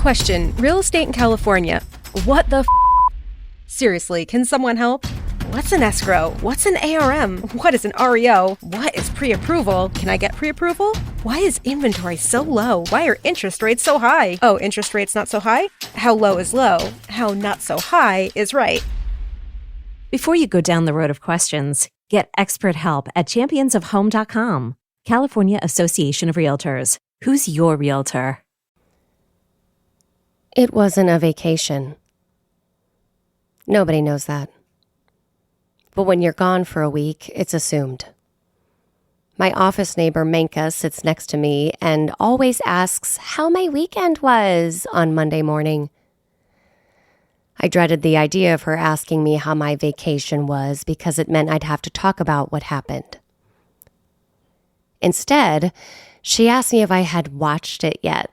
Question. Real estate in California. What the Seriously, can someone help? What's an escrow? What's an ARM? What is an REO? What is pre-approval? Can I get pre-approval? Why is inventory so low? Why are interest rates so high? Oh, interest rates not so high? How low is low? How not so high is right. Before you go down the road of questions, get expert help at championsofhome.com. California Association of Realtors. Who's your realtor? It wasn't a vacation. Nobody knows that. But when you're gone for a week, it's assumed. My office neighbor Menka sits next to me and always asks how my weekend was on Monday morning. I dreaded the idea of her asking me how my vacation was because it meant I'd have to talk about what happened. Instead, she asked me if I had watched it yet.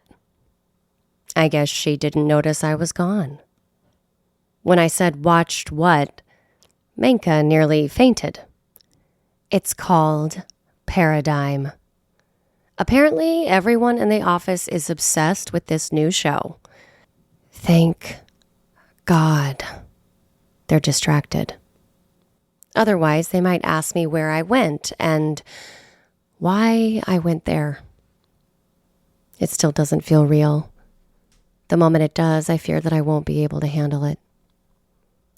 I guess she didn't notice I was gone. When I said watched what, Menka nearly fainted. It's called Paradigm. Apparently, everyone in the office is obsessed with this new show. Thank God they're distracted. Otherwise, they might ask me where I went and why I went there. It still doesn't feel real. The moment it does, I fear that I won't be able to handle it.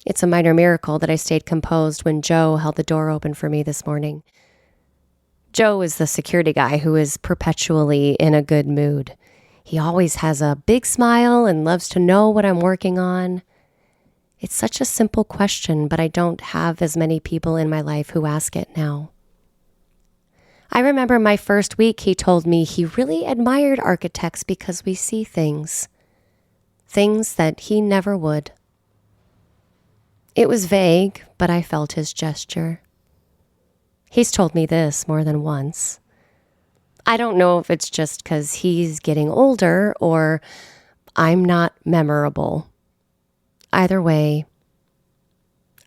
It's a minor miracle that I stayed composed when Joe held the door open for me this morning. Joe is the security guy who is perpetually in a good mood. He always has a big smile and loves to know what I'm working on. It's such a simple question, but I don't have as many people in my life who ask it now. I remember my first week he told me he really admired architects because we see things that he never would. It was vague, but I felt his gesture. He's told me this more than once. I don't know if it's just because he's getting older or I'm not memorable. Either way,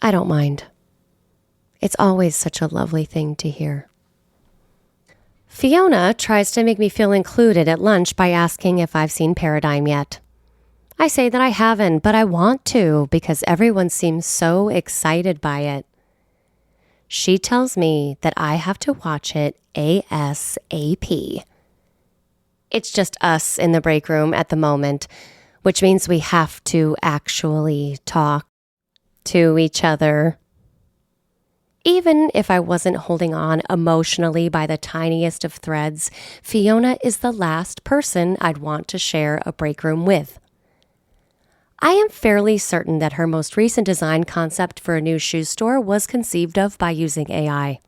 I don't mind. It's always such a lovely thing to hear. Fiona tries to make me feel included at lunch by asking if I've seen Paradigm yet. I say that I haven't, but I want to because everyone seems so excited by it. She tells me that I have to watch it ASAP. It's just us in the break room at the moment, which means we have to actually talk to each other. Even if I wasn't holding on emotionally by the tiniest of threads, Fiona is the last person I'd want to share a break room with. I am fairly certain that her most recent design concept for a new shoe store was conceived of by using AI.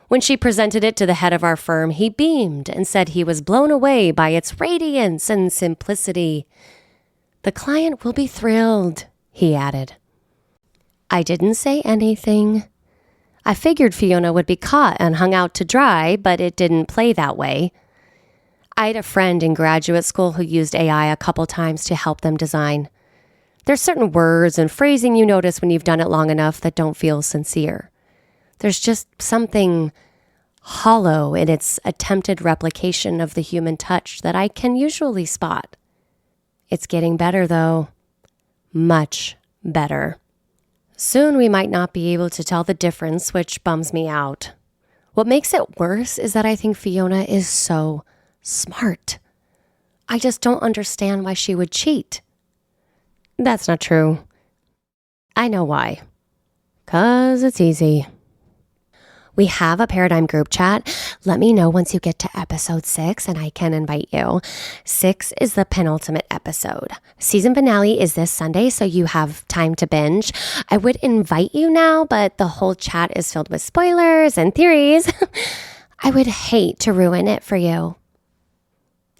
When she presented it to the head of our firm, he beamed and said he was blown away by its radiance and simplicity. "The client will be thrilled," he added. I didn't say anything. I figured Fiona would be caught and hung out to dry, but it didn't play that way. I had a friend in graduate school who used AI a couple times to help them design. There's certain words and phrasing you notice when you've done it long enough that don't feel sincere. There's just something hollow in its attempted replication of the human touch that I can usually spot. It's getting better, though. Much better. Soon we might not be able to tell the difference, which bums me out. What makes it worse is that I think Fiona is so smart. I just don't understand why she would cheat. That's not true. I know why. 'Cause it's easy. We have a Paradigm group chat. Let me know once you get to episode 6 and I can invite you. 6 is the penultimate episode. Season finale is this Sunday, so you have time to binge. I would invite you now, but the whole chat is filled with spoilers and theories. I would hate to ruin it for you.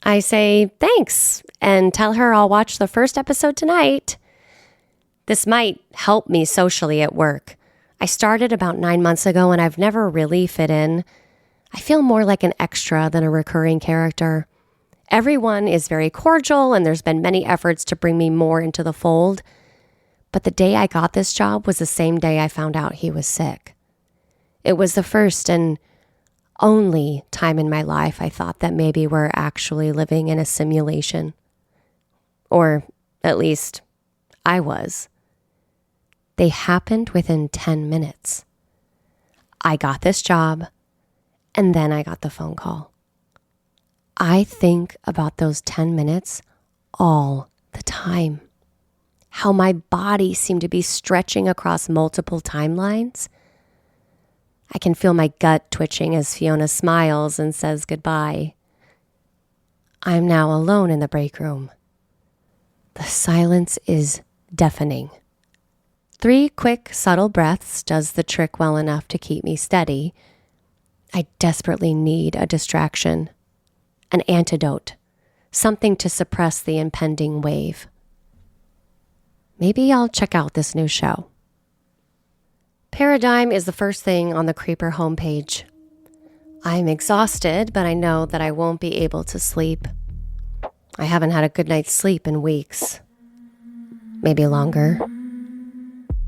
I say thanks and tell her I'll watch the first episode tonight. This might help me socially at work. I started about 9 months ago and I've never really fit in. I feel more like an extra than a recurring character. Everyone is very cordial and there's been many efforts to bring me more into the fold. But the day I got this job was the same day I found out he was sick. It was the first and only time in my life I thought that maybe we're actually living in a simulation. or at least I was. They happened within 10 minutes. I got this job, and then I got the phone call. I think about those 10 minutes all the time. How my body seemed to be stretching across multiple timelines. I can feel my gut twitching as Fiona smiles and says goodbye. I'm now alone in the break room. The silence is deafening. 3 quick, subtle breaths does the trick well enough to keep me steady. I desperately need a distraction, an antidote, something to suppress the impending wave. Maybe I'll check out this new show. Paradigm is the first thing on the Creeper homepage. I'm exhausted, but I know that I won't be able to sleep. I haven't had a good night's sleep in weeks. Maybe longer.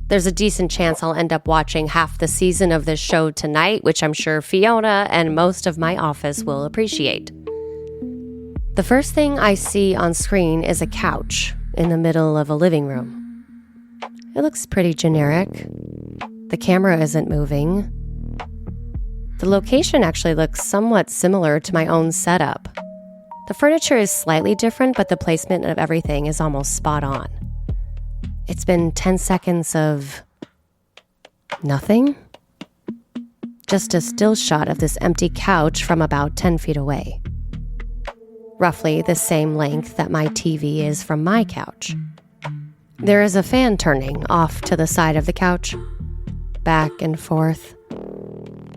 There's a decent chance I'll end up watching half the season of this show tonight, which I'm sure Fiona and most of my office will appreciate. The first thing I see on screen is a couch in the middle of a living room. It looks pretty generic. The camera isn't moving. The location actually looks somewhat similar to my own setup. The furniture is slightly different, but the placement of everything is almost spot on. It's been 10 seconds of nothing. Just a still shot of this empty couch from about 10 feet away. Roughly the same length that my TV is from my couch. There is a fan turning off to the side of the couch, back and forth.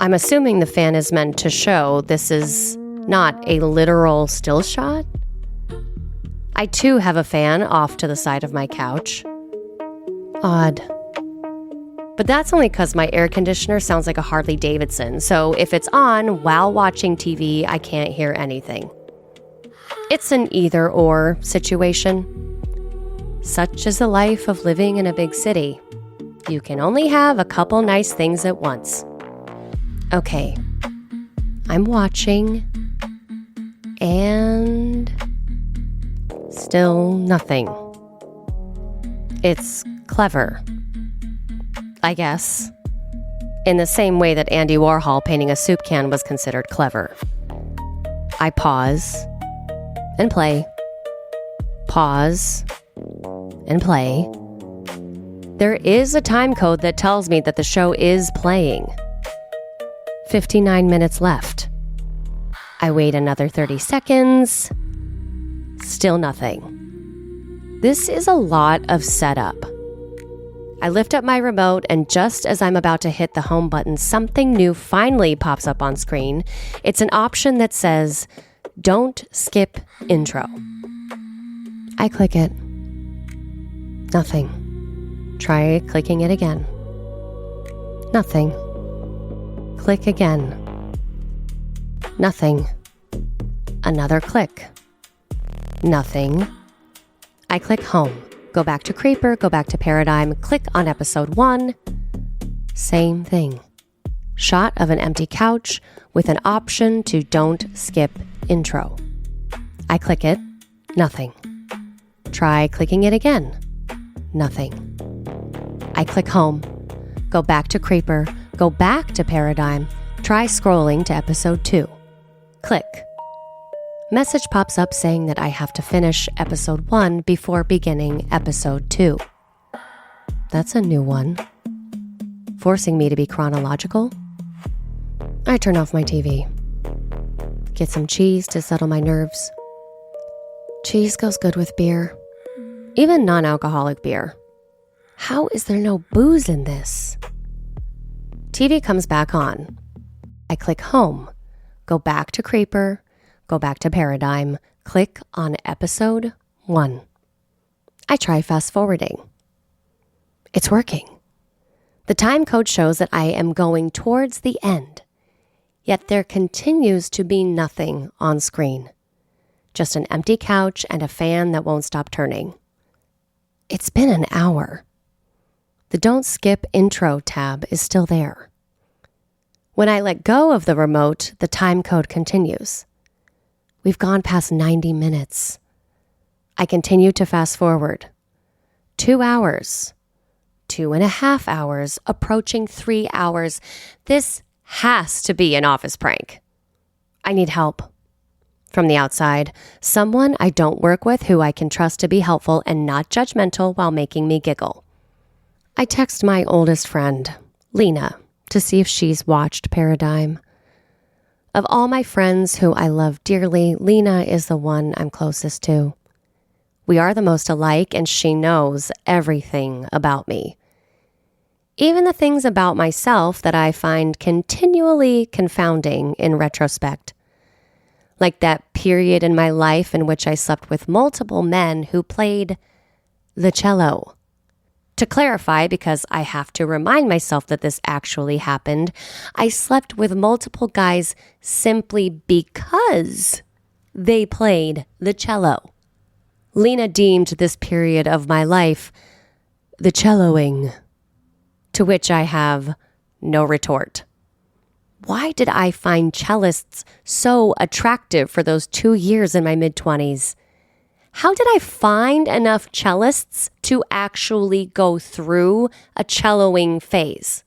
I'm assuming the fan is meant to show this is not a literal still shot. I too have a fan off to the side of my couch. Odd. But that's only because my air conditioner sounds like a Harley Davidson, so if it's on while watching TV, I can't hear anything. It's an either-or situation. Such is the life of living in a big city. You can only have a couple nice things at once. Okay, I'm watching, and still nothing. It's clever, I guess, in the same way that Andy Warhol painting a soup can was considered clever. I pause and play, pause and play. There is a time code that tells me that the show is playing. 59 minutes left. I wait another 30 seconds. Still nothing. This is a lot of setup. I lift up my remote, and just as I'm about to hit the home button, something new finally pops up on screen. It's an option that says, "Don't skip intro." I click it. Nothing. Try clicking it again. Nothing. Click again. Nothing. Another click. Nothing. I click home. Go back to Creeper, go back to Paradigm, click on episode 1. Same thing. Shot of an empty couch with an option to don't skip intro. I click it. Nothing. Try clicking it again. Nothing. I click home. Go back to Creeper, go back to Paradigm, try scrolling to episode 2. Click. Message pops up saying that I have to finish episode 1 before beginning episode 2. That's a new one. Forcing me to be chronological. I turn off my TV. Get some cheese to settle my nerves. Cheese goes good with beer. Even non-alcoholic beer. How is there no booze in this? TV comes back on. I click home. Go back to Creeper. Go back to Paradigm, click on episode 1. I try fast forwarding. It's working. The time code shows that I am going towards the end, yet there continues to be nothing on screen. Just an empty couch and a fan that won't stop turning. It's been an hour. The Don't Skip Intro tab is still there. When I let go of the remote, the time code continues. We've gone past 90 minutes. I continue to fast forward. 2 hours, 2.5 hours, approaching 3 hours. This has to be an office prank. I need help. From the outside, someone I don't work with who I can trust to be helpful and not judgmental while making me giggle. I text my oldest friend, Lena, to see if she's watched Paradigm. Of all my friends who I love dearly, Lena is the one I'm closest to. We are the most alike, and she knows everything about me. Even the things about myself that I find continually confounding in retrospect. Like that period in my life in which I slept with multiple men who played the cello. To clarify, because I have to remind myself that this actually happened, I slept with multiple guys simply because they played the cello. Lena deemed this period of my life the celloing, to which I have no retort. Why did I find cellists so attractive for those 2 years in my mid-20s? How did I find enough cellists to actually go through a celloing phase?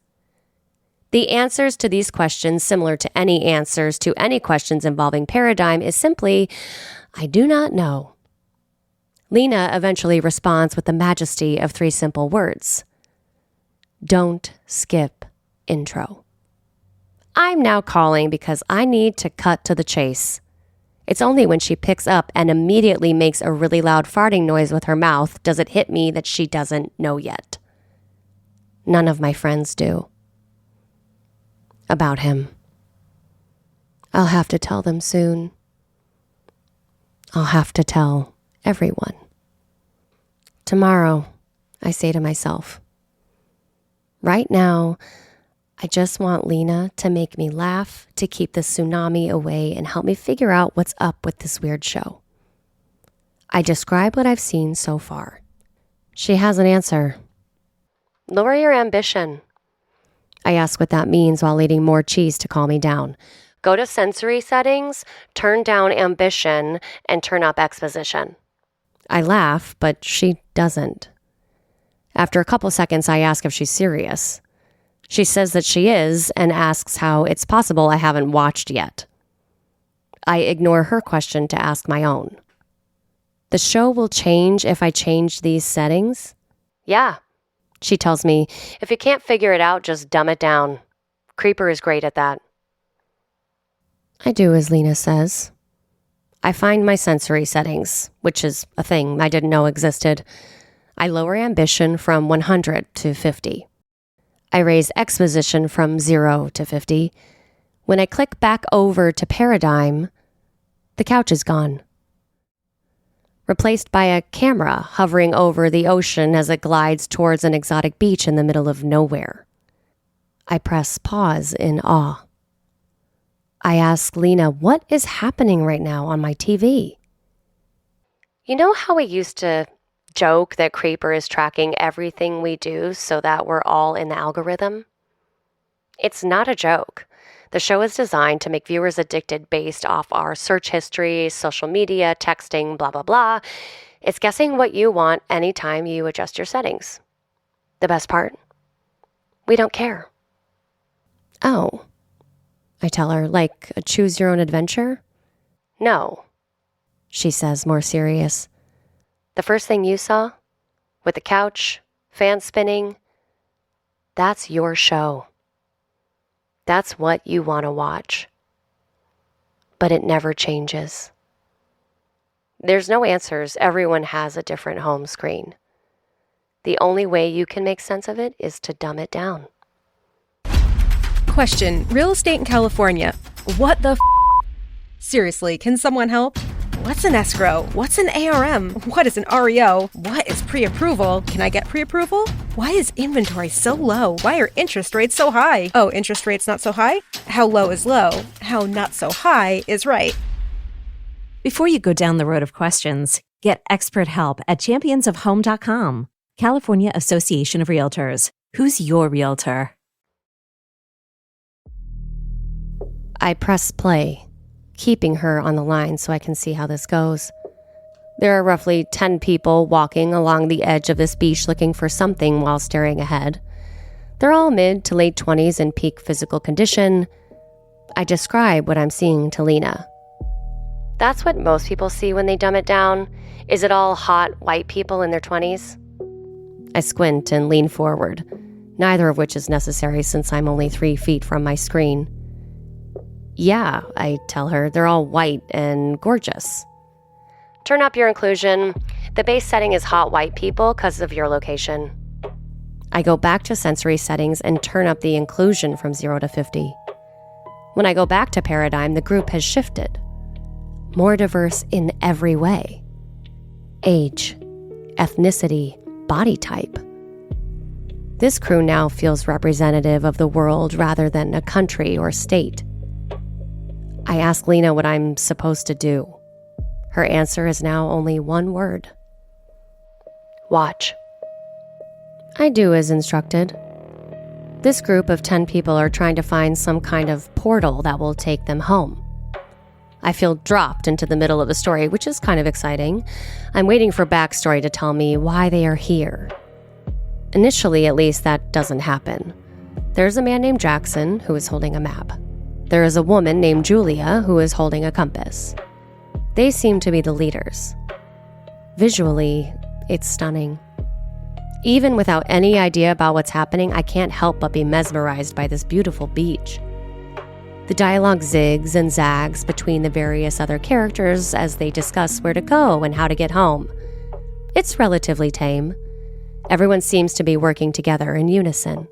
The answers to these questions, similar to any answers to any questions involving Paradigm, is simply, I do not know. Lena eventually responds with the majesty of 3 simple words. Don't skip intro. I'm now calling because I need to cut to the chase. It's only when she picks up and immediately makes a really loud farting noise with her mouth does it hit me that she doesn't know yet. None of my friends do. About him. I'll have to tell them soon. I'll have to tell everyone. Tomorrow, I say to myself. Right now, I just want Lena to make me laugh, to keep the tsunami away, and help me figure out what's up with this weird show. I describe what I've seen so far. She has an answer. Lower your ambition. I ask what that means while eating more cheese to calm me down. Go to sensory settings, turn down ambition, and turn up exposition. I laugh, but she doesn't. After a couple seconds, I ask if she's serious. She says that she is and asks how it's possible I haven't watched yet. I ignore her question to ask my own. The show will change if I change these settings? Yeah. She tells me, if you can't figure it out, just dumb it down. Creeper is great at that. I do as Lena says. I find my sensory settings, which is a thing I didn't know existed. I lower ambition from 100 to 50. I raise exposition from 0 to 50. When I click back over to Paradigm, the couch is gone. Replaced by a camera hovering over the ocean as it glides towards an exotic beach in the middle of nowhere. I press pause in awe. I ask Lena, what is happening right now on my TV? You know how we used to joke that Creeper is tracking everything we do so that we're all in the algorithm? It's not a joke. The show is designed to make viewers addicted based off our search history, social media, texting, blah, blah, blah. It's guessing what you want anytime you adjust your settings. The best part? We don't care. Oh, I tell her, like a choose your own adventure? No, she says, more serious. The first thing you saw, with the couch, fan spinning, that's your show. That's what you want to watch. But it never changes. There's no answers. Everyone has a different home screen. The only way you can make sense of it is to dumb it down. Question. Real estate in California. What the Seriously, can someone help? What's an escrow? What's an ARM? What is an REO? What is pre-approval? Can I get pre-approval? Why is inventory so low? Why are interest rates so high? Oh, interest rates not so high? How low is low? How not so high is right. Before you go down the road of questions, get expert help at championsofhome.com. California Association of Realtors. Who's your realtor? I press play, keeping her on the line so I can see how this goes. There are roughly 10 people walking along the edge of this beach looking for something while staring ahead. They're all mid to late 20s in peak physical condition. I describe what I'm seeing to Lena. That's what most people see when they dumb it down. Is it all hot white people in their 20s? I squint and lean forward, neither of which is necessary since I'm only 3 feet from my screen. Yeah, I tell her, they're all white and gorgeous. Turn up your inclusion. The base setting is hot white people because of your location. I go back to sensory settings and turn up the inclusion from 0 to 50. When I go back to paradigm, the group has shifted. More diverse in every way. Age, ethnicity, body type. This crew now feels representative of the world rather than a country or state. I ask Lena what I'm supposed to do. Her answer is now only one word. Watch. I do as instructed. This group of 10 people are trying to find some kind of portal that will take them home. I feel dropped into the middle of the story, which is kind of exciting. I'm waiting for backstory to tell me why they are here. Initially, at least, that doesn't happen. There's a man named Jackson who is holding a map. There is a woman named Julia who is holding a compass. They seem to be the leaders. Visually, it's stunning. Even without any idea about what's happening, I can't help but be mesmerized by this beautiful beach. The dialogue zigs and zags between the various other characters as they discuss where to go and how to get home. It's relatively tame. Everyone seems to be working together in unison.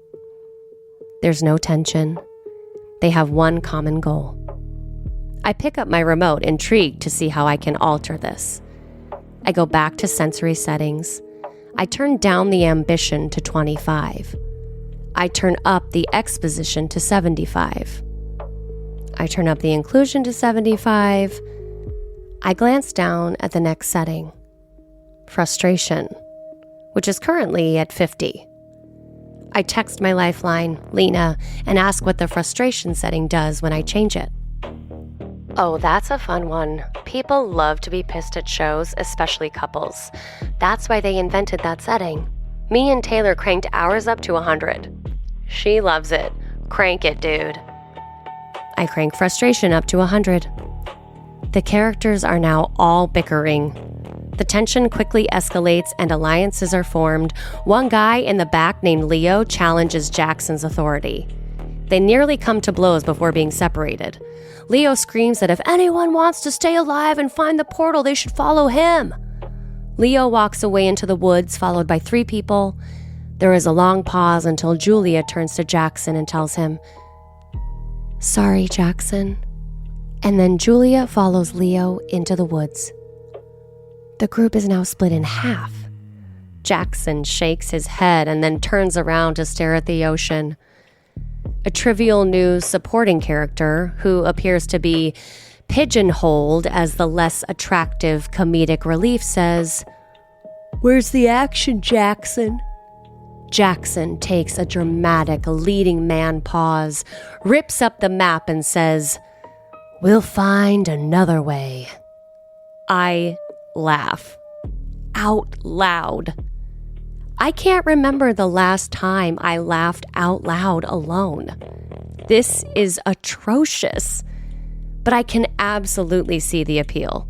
There's no tension. They have one common goal. I pick up my remote, intrigued to see how I can alter this. I go back to sensory settings. I turn down the ambition to 25. I turn up the exposition to 75. I turn up the inclusion to 75. I glance down at the next setting. Frustration, which is currently at 50. I text my lifeline, Lena, and ask what the frustration setting does when I change it. Oh, that's a fun one. People love to be pissed at shows, especially couples. That's why they invented that setting. Me and Taylor cranked ours up to 100. She loves it. Crank it, dude. I crank frustration up to 100. The characters are now all bickering. The tension quickly escalates and alliances are formed. One guy in the back named Leo challenges Jackson's authority. They nearly come to blows before being separated. Leo screams that if anyone wants to stay alive and find the portal, they should follow him. Leo walks away into the woods, followed by 3 people. There is a long pause until Julia turns to Jackson and tells him, "Sorry, Jackson." And then Julia follows Leo into the woods. The group is now split in half. Jackson shakes his head and then turns around to stare at the ocean. A trivial new supporting character, who appears to be pigeonholed as the less attractive comedic relief, says, "Where's the action, Jackson?" Jackson takes a dramatic leading man pause, rips up the map and says, "We'll find another way." I laugh. Out loud. I can't remember the last time I laughed out loud alone. This is atrocious, but I can absolutely see the appeal.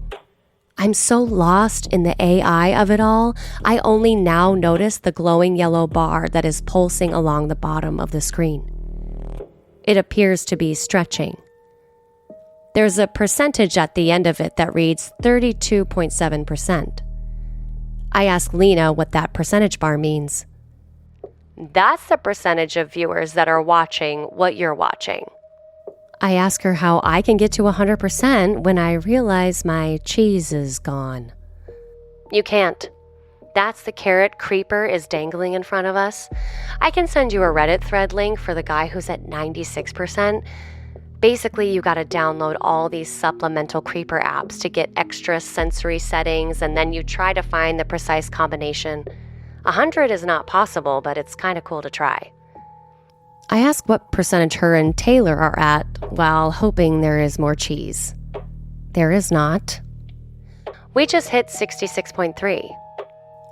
I'm so lost in the AI of it all, I only now notice the glowing yellow bar that is pulsing along the bottom of the screen. It appears to be stretching. There's a percentage at the end of it that reads 32.7%. I ask Lena what that percentage bar means. That's the percentage of viewers that are watching what you're watching. I ask her how I can get to 100% when I realize my cheese is gone. You can't. That's the carrot Creeper is dangling in front of us. I can send you a Reddit thread link for the guy who's at 96%. Basically, you gotta download all these supplemental Creeper apps to get extra sensory settings, and then you try to find the precise combination. 100 is not possible, but it's kinda cool to try. I ask what percentage her and Taylor are at, while hoping there is more cheese. There is not. We just hit 66.3.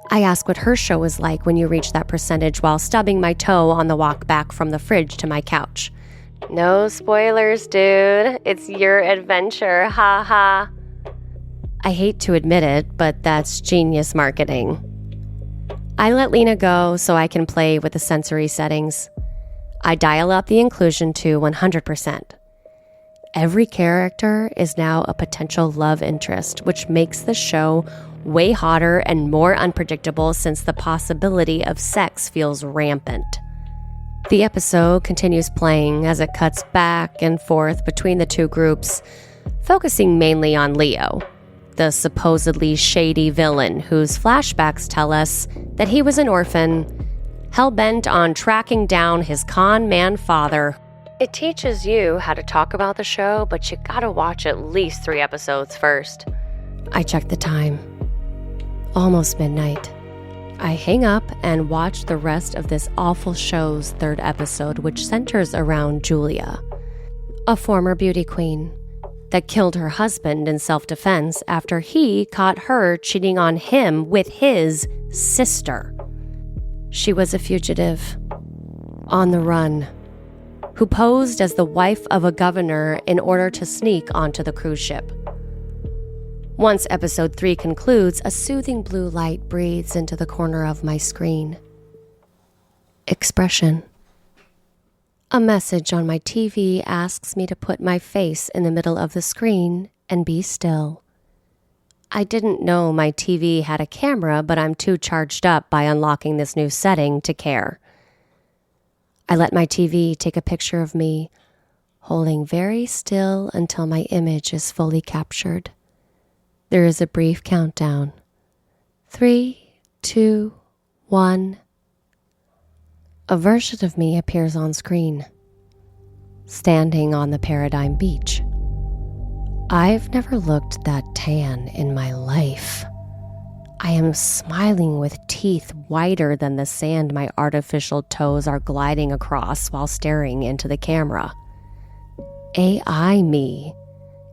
I ask what her show is like when you reach that percentage while stubbing my toe on the walk back from the fridge to my couch. No spoilers, dude. It's your adventure, ha ha. I hate to admit it, but that's genius marketing. I let Lena go so I can play with the sensory settings. I dial up the inclusion to 100%. Every character is now a potential love interest, which makes the show way hotter and more unpredictable since the possibility of sex feels rampant. The episode continues playing as it cuts back and forth between the two groups, focusing mainly on Leo, the supposedly shady villain whose flashbacks tell us that he was an orphan, hell-bent on tracking down his con man father. It teaches you how to talk about the show, but you gotta watch at least 3 episodes first. I check the time. Almost midnight. I hang up and watch the rest of this awful show's 3rd episode, which centers around Julia, a former beauty queen that killed her husband in self-defense after he caught her cheating on him with his sister. She was a fugitive, on the run, who posed as the wife of a governor in order to sneak onto the cruise ship. Once episode 3 concludes, a soothing blue light breathes into the corner of my screen. Expression. A message on my TV asks me to put my face in the middle of the screen and be still. I didn't know my TV had a camera, but I'm too charged up by unlocking this new setting to care. I let my TV take a picture of me, holding very still until my image is fully captured. There is a brief countdown. 3, 2, 1. A version of me appears on screen, standing on the Paradigm Beach. I've never looked that tan in my life. I am smiling with teeth whiter than the sand my artificial toes are gliding across while staring into the camera. AI me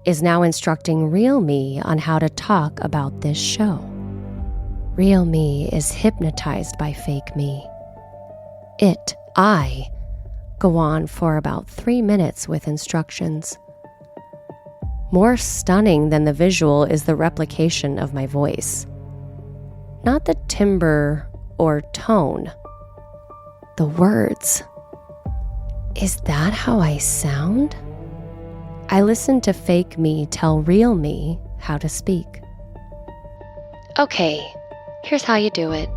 is now instructing real me on how to talk about this show. Real me is hypnotized by fake me. I, go on for about 3 minutes with instructions. More stunning than the visual is the replication of my voice. Not the timbre or tone. The words. Is that how I sound? I listen to fake me tell real me how to speak. Okay, here's how you do it.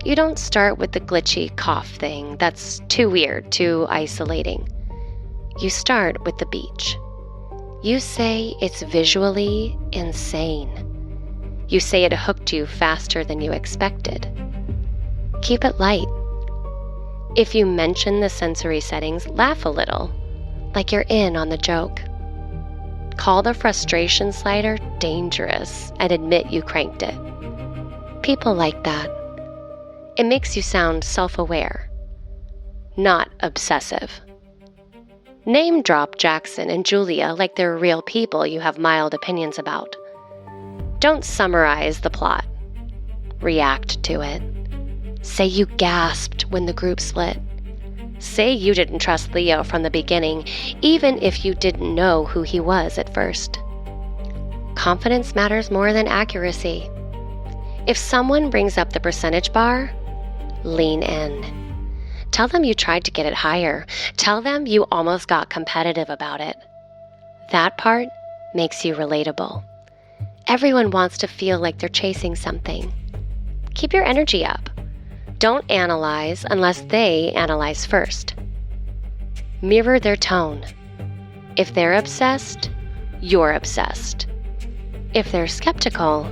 You don't start with the glitchy cough thing. That's too weird, too isolating. You start with the beach. You say it's visually insane. You say it hooked you faster than you expected. Keep it light. If you mention the sensory settings, laugh a little, like you're in on the joke. Call the frustration slider dangerous and admit you cranked it. People like that. It makes you sound self-aware, not obsessive. Name drop Jackson and Julia like they're real people you have mild opinions about. Don't summarize the plot. React to it. Say you gasped when the group split. Say you didn't trust Leo from the beginning, even if you didn't know who he was at first. Confidence matters more than accuracy. If someone brings up the percentage bar, lean in. Tell them you tried to get it higher. Tell them you almost got competitive about it. That part makes you relatable. Everyone wants to feel like they're chasing something. Keep your energy up. Don't analyze unless they analyze first. Mirror their tone. If they're obsessed, you're obsessed. If they're skeptical,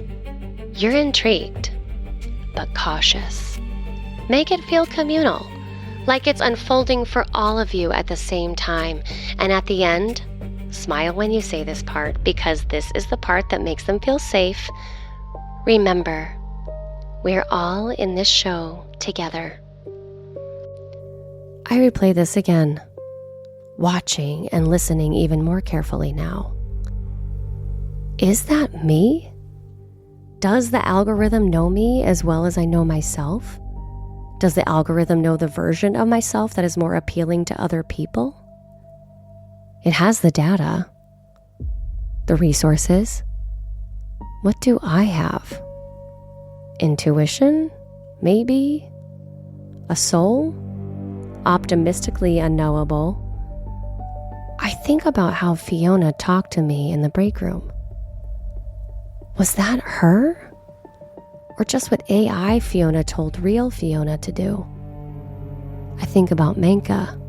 you're intrigued, but cautious. Make it feel communal, like it's unfolding for all of you at the same time. And at the end, smile when you say this part, because this is the part that makes them feel safe. Remember, we're all in this show together. I replay this again, watching and listening even more carefully now. Is that me? Does the algorithm know me as well as I know myself? Does the algorithm know the version of myself that is more appealing to other people? It has the data, the resources. What do I have? Intuition? Maybe? A soul? Optimistically unknowable. I think about how Fiona talked to me in the break room. Was that her? Or just what AI Fiona told real Fiona to do? I think about Menka.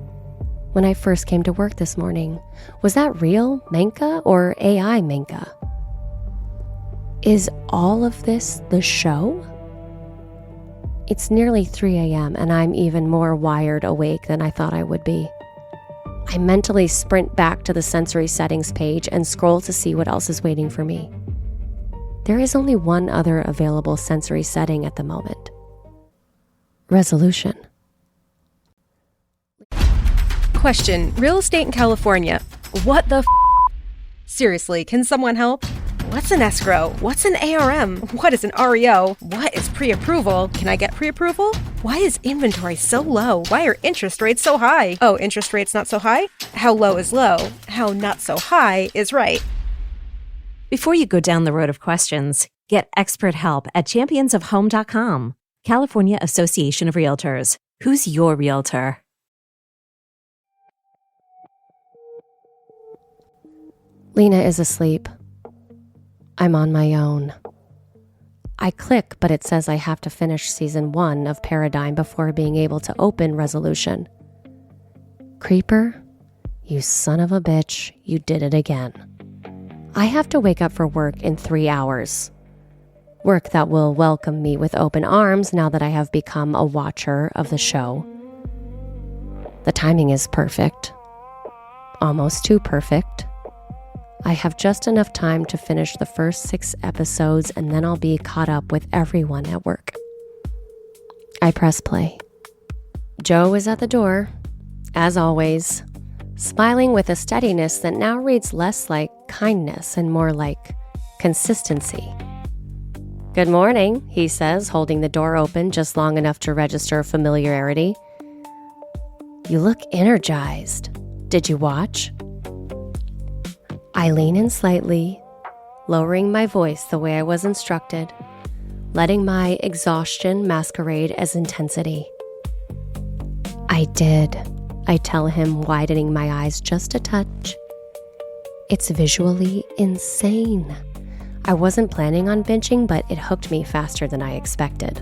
When I first came to work this morning, was that real Menka or AI Menka? Is all of this the show? It's nearly 3 a.m. and I'm even more wired awake than I thought I would be. I mentally sprint back to the sensory settings page and scroll to see what else is waiting for me. There is only one other available sensory setting at the moment. Resolution. Question: real estate in California. What the Seriously, can someone help? What's an escrow? What's an ARM? What is an REO? What is pre-approval? Can I get pre-approval? Why is inventory so low? Why are interest rates so high? Oh, interest rates not so high? How low is low? How not so high is right? Before you go down the road of questions, get expert help at championsofhome.com. California Association of Realtors. Who's your realtor? Lena is asleep. I'm on my own. I click, but it says I have to finish season 1 of Paradigm before being able to open Resolution. Creeper, you son of a bitch, you did it again. I have to wake up for work in 3 hours. Work that will welcome me with open arms now that I have become a watcher of the show. The timing is perfect. Almost too perfect. I have just enough time to finish the first 6 episodes and then I'll be caught up with everyone at work. I press play. Joe is at the door, as always, smiling with a steadiness that now reads less like kindness and more like consistency. "Good morning," he says, holding the door open just long enough to register familiarity. "You look energized. Did you watch?" I lean in slightly, lowering my voice the way I was instructed, letting my exhaustion masquerade as intensity. "I did," I tell him, widening my eyes just a touch. "It's visually insane. I wasn't planning on binging, but it hooked me faster than I expected."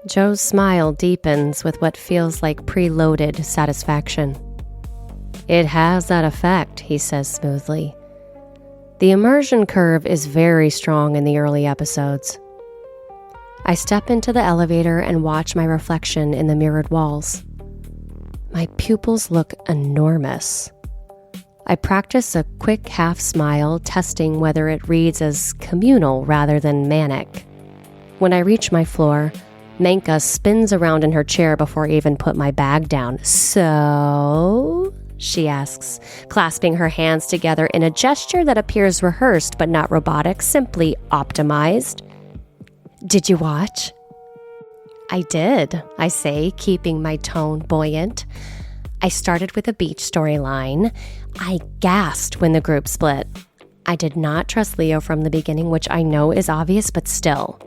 Joe's smile deepens with what feels like preloaded satisfaction. "It has that effect," he says smoothly. "The immersion curve is very strong in the early episodes." I step into the elevator and watch my reflection in the mirrored walls. My pupils look enormous. I practice a quick half smile, testing whether it reads as communal rather than manic. When I reach my floor, Menka spins around in her chair before I even put my bag down. "So?" she asks, clasping her hands together in a gesture that appears rehearsed but not robotic, simply optimized. "Did you watch?" "I did," I say, keeping my tone buoyant. "I started with a beach storyline. I gasped when the group split. I did not trust Leo from the beginning, which I know is obvious, but still."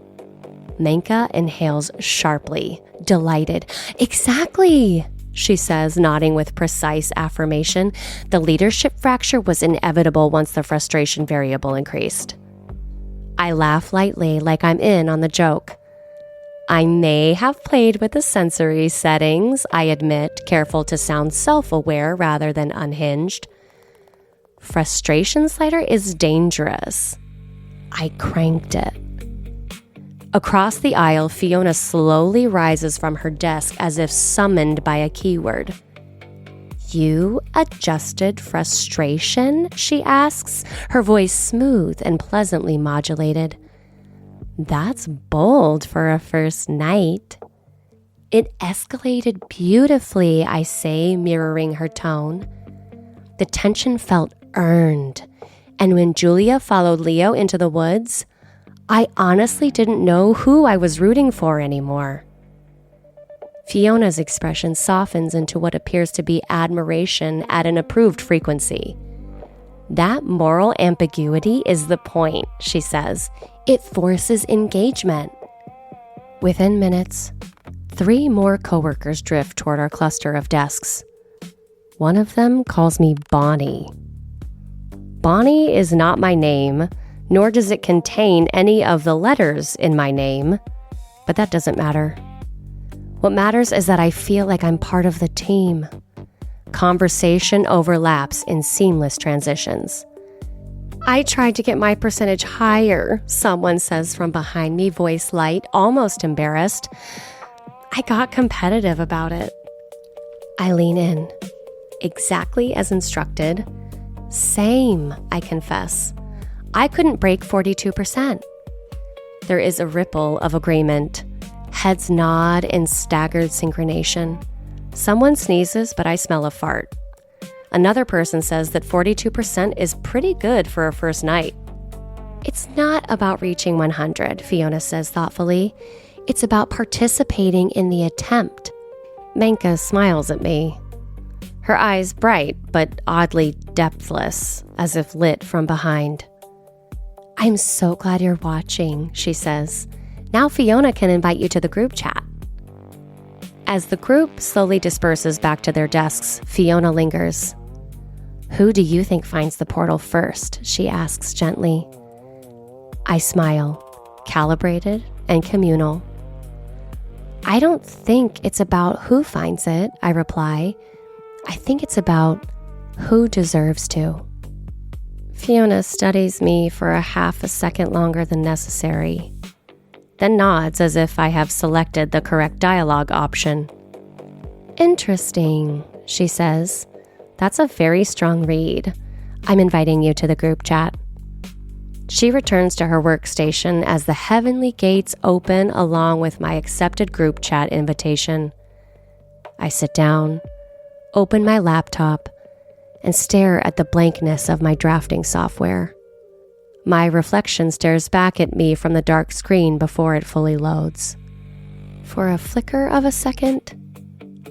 Menka inhales sharply, delighted. "Exactly," she says, nodding with precise affirmation. "The leadership fracture was inevitable once the frustration variable increased." I laugh lightly, like I'm in on the joke. "I may have played with the sensory settings," I admit, careful to sound self-aware rather than unhinged. "Frustration slider is dangerous." I cranked it. Across the aisle, Fiona slowly rises from her desk as if summoned by a keyword. "You adjusted frustration?" she asks, her voice smooth and pleasantly modulated. "That's bold for a first night." "It escalated beautifully," I say, mirroring her tone. The tension felt earned, and when Julia followed Leo into the woods, I honestly didn't know who I was rooting for anymore. Fiona's expression softens into what appears to be admiration at an approved frequency. That moral ambiguity is the point, she says. It forces engagement. Within minutes, 3 more coworkers drift toward our cluster of desks. One of them calls me Bonnie. Bonnie is not my name, nor does it contain any of the letters in my name, but that doesn't matter. What matters is that I feel like I'm part of the team. Conversation overlaps in seamless transitions. I tried to get my percentage higher, someone says from behind me, voice light, almost embarrassed. I got competitive about it. I lean in. Exactly as instructed. Same, I confess. I couldn't break 42%. There is a ripple of agreement. Heads nod in staggered synchronization. Someone sneezes, but I smell a fart. Another person says that 42% is pretty good for a first night. It's not about reaching 100, Fiona says thoughtfully. It's about participating in the attempt. Menka smiles at me. Her eyes bright, but oddly depthless, as if lit from behind. I'm so glad you're watching, she says. Now Fiona can invite you to the group chat. As the group slowly disperses back to their desks, Fiona lingers. Who do you think finds the portal first? She asks gently. I smile, calibrated and communal. I don't think it's about who finds it, I reply. I think it's about who deserves to. Fiona studies me for a half a second longer than necessary, then nods as if I have selected the correct dialogue option. Interesting, she says. That's a very strong read. I'm inviting you to the group chat. She returns to her workstation as the heavenly gates open along with my accepted group chat invitation. I sit down, open my laptop, and stare at the blankness of my drafting software. My reflection stares back at me from the dark screen before it fully loads. For a flicker of a second,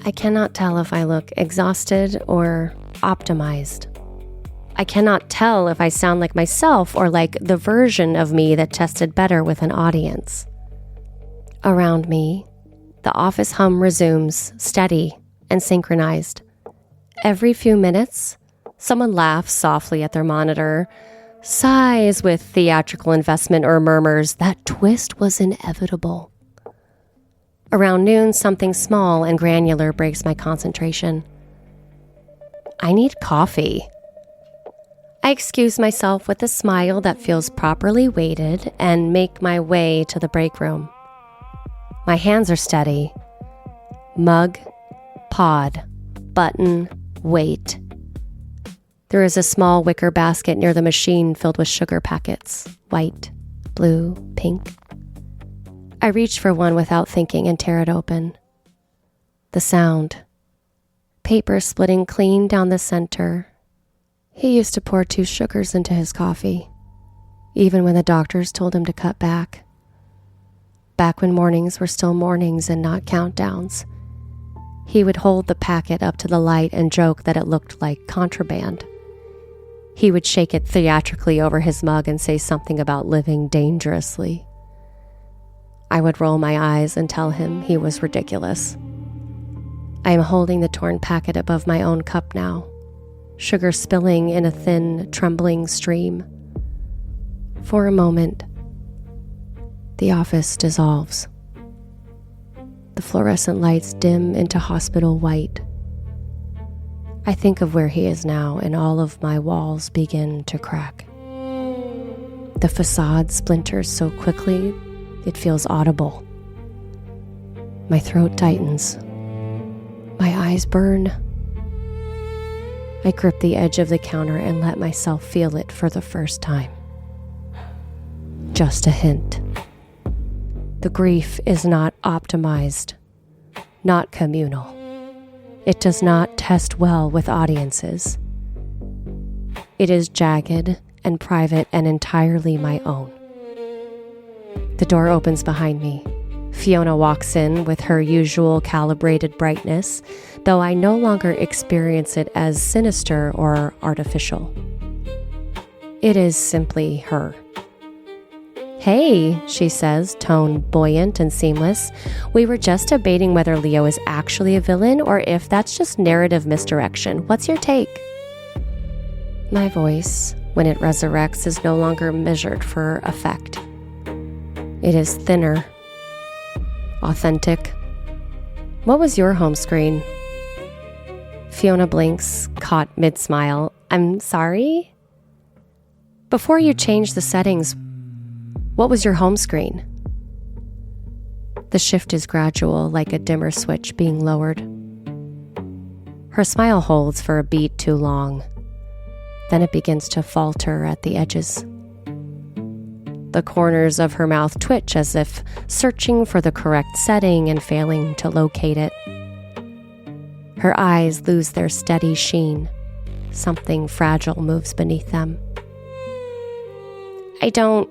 I cannot tell if I look exhausted or optimized. I cannot tell if I sound like myself or like the version of me that tested better with an audience. Around me, the office hum resumes, steady and synchronized. Every few minutes, someone laughs softly at their monitor, sighs with theatrical investment, or murmurs, that twist was inevitable. Around noon, something small and granular breaks my concentration. I need coffee. I excuse myself with a smile that feels properly weighted and make my way to the break room. My hands are steady. Mug, pod, button, weight. There is a small wicker basket near the machine filled with sugar packets, white, blue, pink. I reach for one without thinking and tear it open. The sound. Paper splitting clean down the center. He used to pour 2 sugars into his coffee, even when the doctors told him to cut back. Back when mornings were still mornings and not countdowns. He would hold the packet up to the light and joke that it looked like contraband. He would shake it theatrically over his mug and say something about living dangerously. I would roll my eyes and tell him he was ridiculous. I am holding the torn packet above my own cup now, sugar spilling in a thin, trembling stream. For a moment, the office dissolves. The fluorescent lights dim into hospital white. I think of where he is now, and all of my walls begin to crack. The facade splinters so quickly, it feels audible. My throat tightens. My eyes burn. I grip the edge of the counter and let myself feel it for the first time. Just a hint. The grief is not optimized, not communal. It does not test well with audiences. It is jagged and private and entirely my own. The door opens behind me. Fiona walks in with her usual calibrated brightness, though I no longer experience it as sinister or artificial. It is simply her. "Hey," she says, tone buoyant and seamless. "We were just debating whether Leo is actually a villain or if that's just narrative misdirection. What's your take?" My voice, when it resurrects, is no longer measured for effect. It is thinner, authentic. "What was your home screen?" Fiona blinks, caught mid-smile. "I'm sorry?" "Before you changed the settings, what was your home screen?" The shift is gradual, like a dimmer switch being lowered. Her smile holds for a beat too long. Then it begins to falter at the edges. The corners of her mouth twitch as if searching for the correct setting and failing to locate it. Her eyes lose their steady sheen. Something fragile moves beneath them. "I don't..."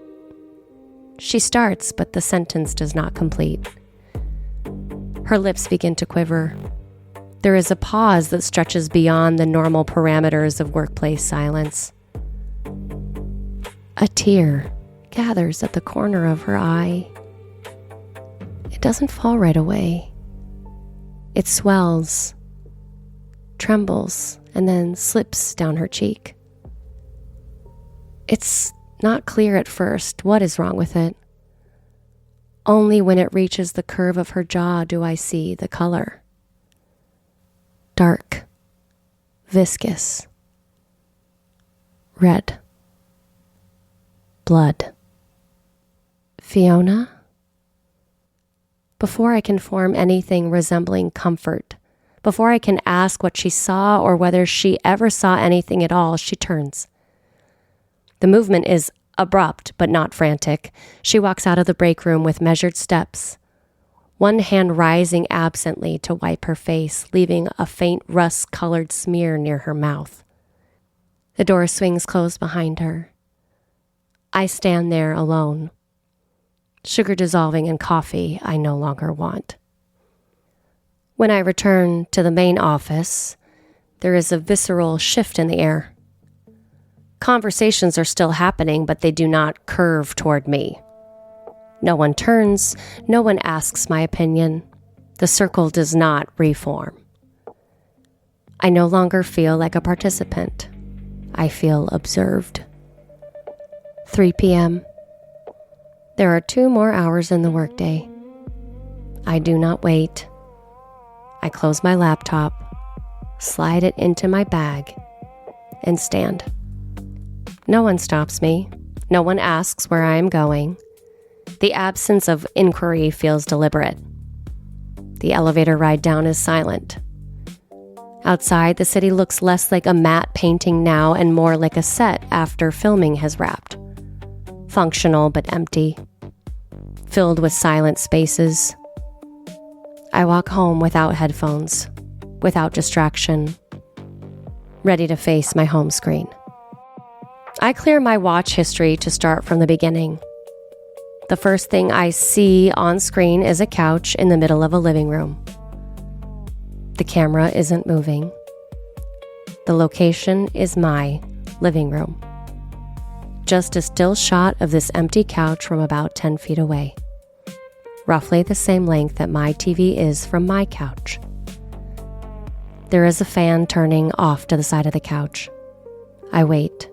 She starts, but the sentence does not complete. Her lips begin to quiver. There is a pause that stretches beyond the normal parameters of workplace silence. A tear gathers at the corner of her eye. It doesn't fall right away. It swells, trembles, and then slips down her cheek. It's not clear at first what is wrong with it. Only when it reaches the curve of her jaw do I see the color. Dark, viscous, red, blood. "Fiona?" Before I can form anything resembling comfort, before I can ask what she saw or whether she ever saw anything at all, she turns. The movement is abrupt but not frantic. She walks out of the break room with measured steps, one hand rising absently to wipe her face, leaving a faint rust-colored smear near her mouth. The door swings closed behind her. I stand there alone, sugar dissolving in coffee I no longer want. When I return to the main office, there is a visceral shift in the air. Conversations are still happening, but they do not curve toward me. No one turns, no one asks my opinion. The circle does not reform. I no longer feel like a participant. I feel observed. 3 p.m. There are 2 more hours in the workday. I do not wait. I close my laptop, slide it into my bag, and stand. No one stops me. No one asks where I am going. The absence of inquiry feels deliberate. The elevator ride down is silent. Outside, the city looks less like a matte painting now and more like a set after filming has wrapped. Functional but empty. Filled with silent spaces. I walk home without headphones, without distraction, ready to face my home screen. I clear my watch history to start from the beginning. The first thing I see on screen is a couch in the middle of a living room. The camera isn't moving. The location is my living room. Just a still shot of this empty couch from about 10 feet away. Roughly the same length that my TV is from my couch. There is a fan turning off to the side of the couch. I wait,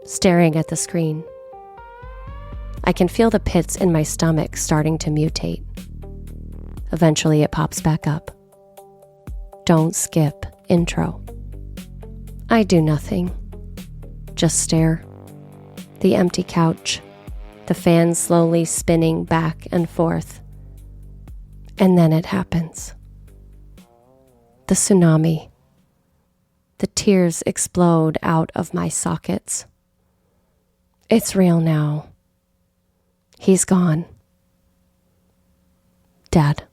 staring at the screen. I can feel the pits in my stomach starting to mutate. Eventually it pops back up. Don't skip intro. I do nothing. Just stare. The empty couch. The fan slowly spinning back and forth. And then it happens. The tsunami. The tears explode out of my sockets. It's real now. He's gone. Dead.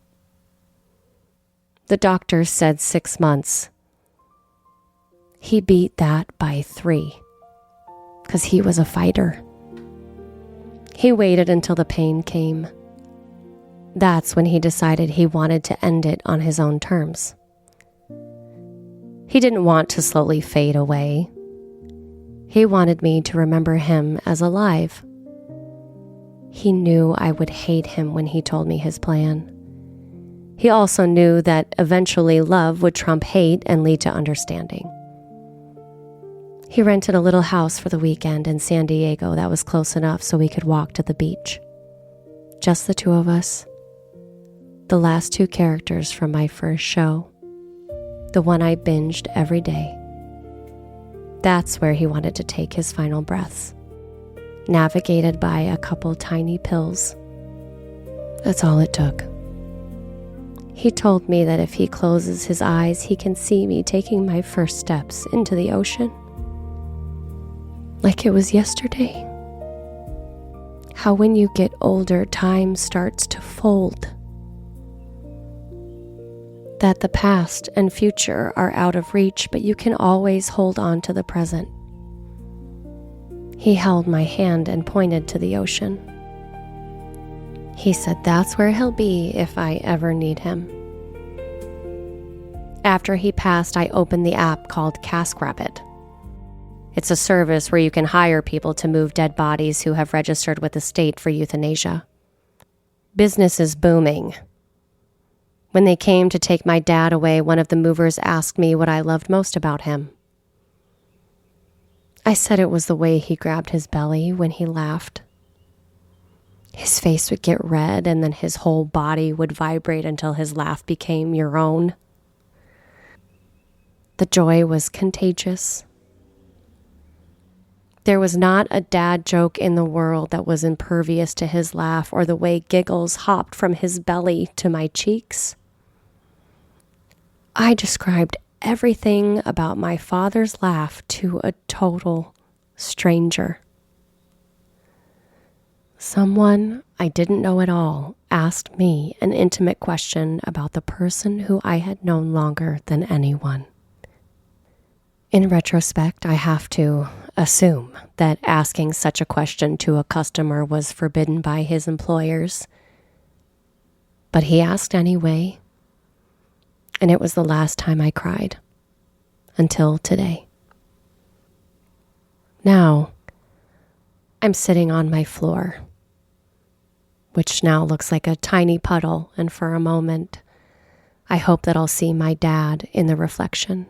The doctor said 6 months. He beat that by 3, 'cause he was a fighter. He waited until the pain came. That's when he decided he wanted to end it on his own terms. He didn't want to slowly fade away. He wanted me to remember him as alive. He knew I would hate him when he told me his plan. He also knew that eventually love would trump hate and lead to understanding. He rented a little house for the weekend in San Diego that was close enough so we could walk to the beach. Just the two of us. The last two characters from my first show. The one I binged every day. That's where he wanted to take his final breaths, navigated by a couple tiny pills. That's all it took. He told me that if he closes his eyes, he can see me taking my first steps into the ocean. Like it was yesterday. How when you get older, time starts to fold. That the past and future are out of reach, but you can always hold on to the present. He held my hand and pointed to the ocean. He said that's where he'll be if I ever need him. After he passed, I opened the app called CaskRabbit. It's a service where you can hire people to move dead bodies who have registered with the state for euthanasia. Business is booming. When they came to take my dad away, one of the movers asked me what I loved most about him. I said it was the way he grabbed his belly when he laughed. His face would get red and then his whole body would vibrate until his laugh became your own. The joy was contagious. There was not a dad joke in the world that was impervious to his laugh or the way giggles hopped from his belly to my cheeks. I described everything about my father's laugh to a total stranger. Someone I didn't know at all asked me an intimate question about the person who I had known longer than anyone. In retrospect, I have to assume that asking such a question to a customer was forbidden by his employers. But he asked anyway, and it was the last time I cried, until today. Now, I'm sitting on my floor, which now looks like a tiny puddle, and for a moment, I hope that I'll see my dad in the reflection.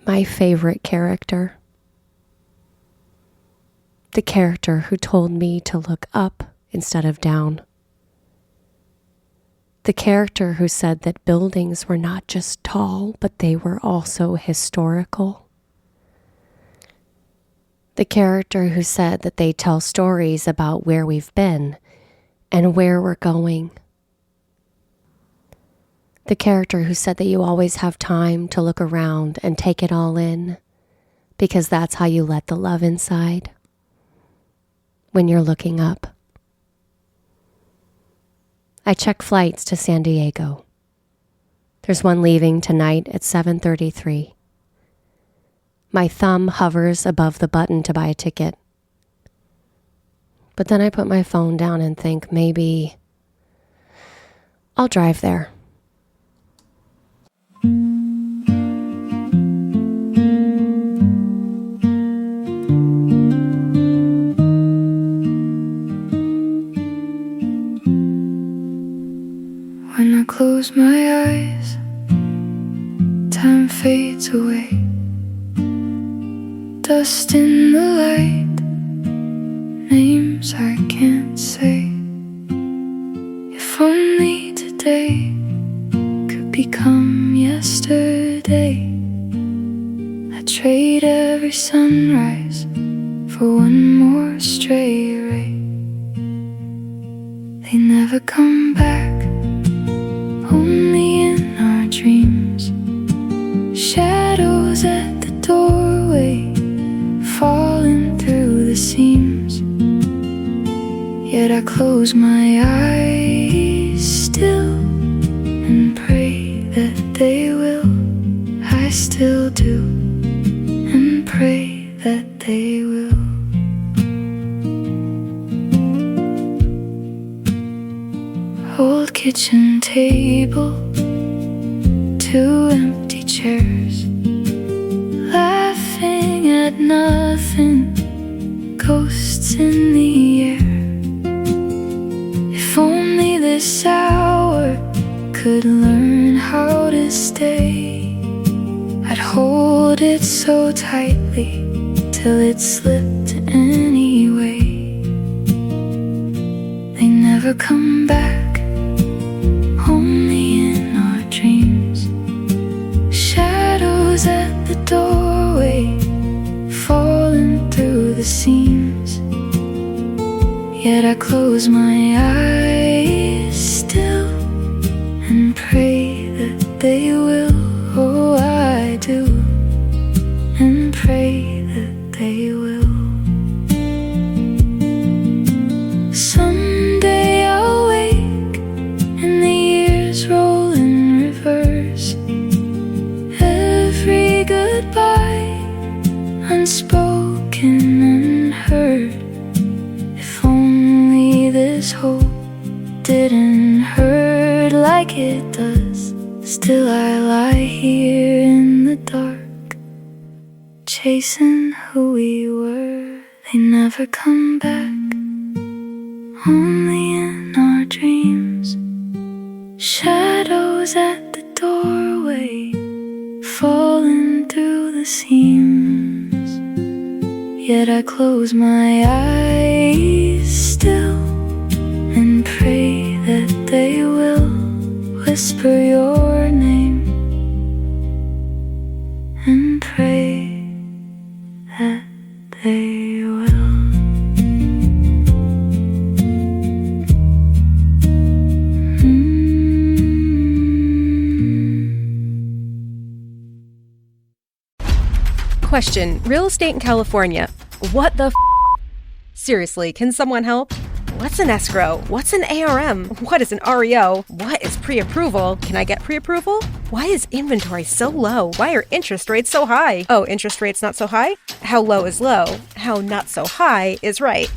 My favorite character. The character who told me to look up instead of down. The character who said that buildings were not just tall, but they were also historical. The character who said that they tell stories about where we've been and where we're going. The character who said that you always have time to look around and take it all in, because that's how you let the love inside, when you're looking up. I check flights to San Diego. There's one leaving tonight at 7:33. My thumb hovers above the button to buy a ticket. But then I put my phone down and think maybe I'll drive there. When I close my eyes, time fades away. Dust in the light, names I can't say. If only today could become yesterday. I'd trade every sunrise for one more stray ray. They never come back, only in our dreams. Shadows at the doorway, falling through the seams. Yet I close my eyes still and pray that they will. I still do, and pray that they will. old kitchen table, two empty chairs, laughing at nothing, ghosts in the air. If only this hour could learn how to stay, I'd hold it so tightly till it slipped anyway. They never come back, only in our dreams. Shadows at the doorway, falling through the seams. Yet I close my eyes still and pray that they will. Oh, I do, and pray that they will. Someday I'll wake and the years roll in reverse. Every goodbye unspoken, unheard. If only this hope didn't hurt like it does. Still I lie here in the dark, chasing who we were. They never come back, only in our dreams. Shadows at the doorway, falling through the seams. Yet I close my eyes still and pray that they will whisper your name, and pray that they will. Question: real estate in California. What the Seriously, can someone help? What's an escrow? What's an ARM? What is an REO? What is pre-approval? Can I get pre-approval? Why is inventory so low? Why are interest rates so high? Oh, interest rates not so high? How low is low? How not so high is right.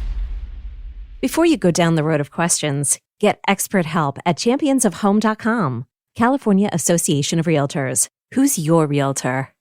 Before you go down the road of questions, get expert help at championsofhome.com. California Association of Realtors. Who's your realtor?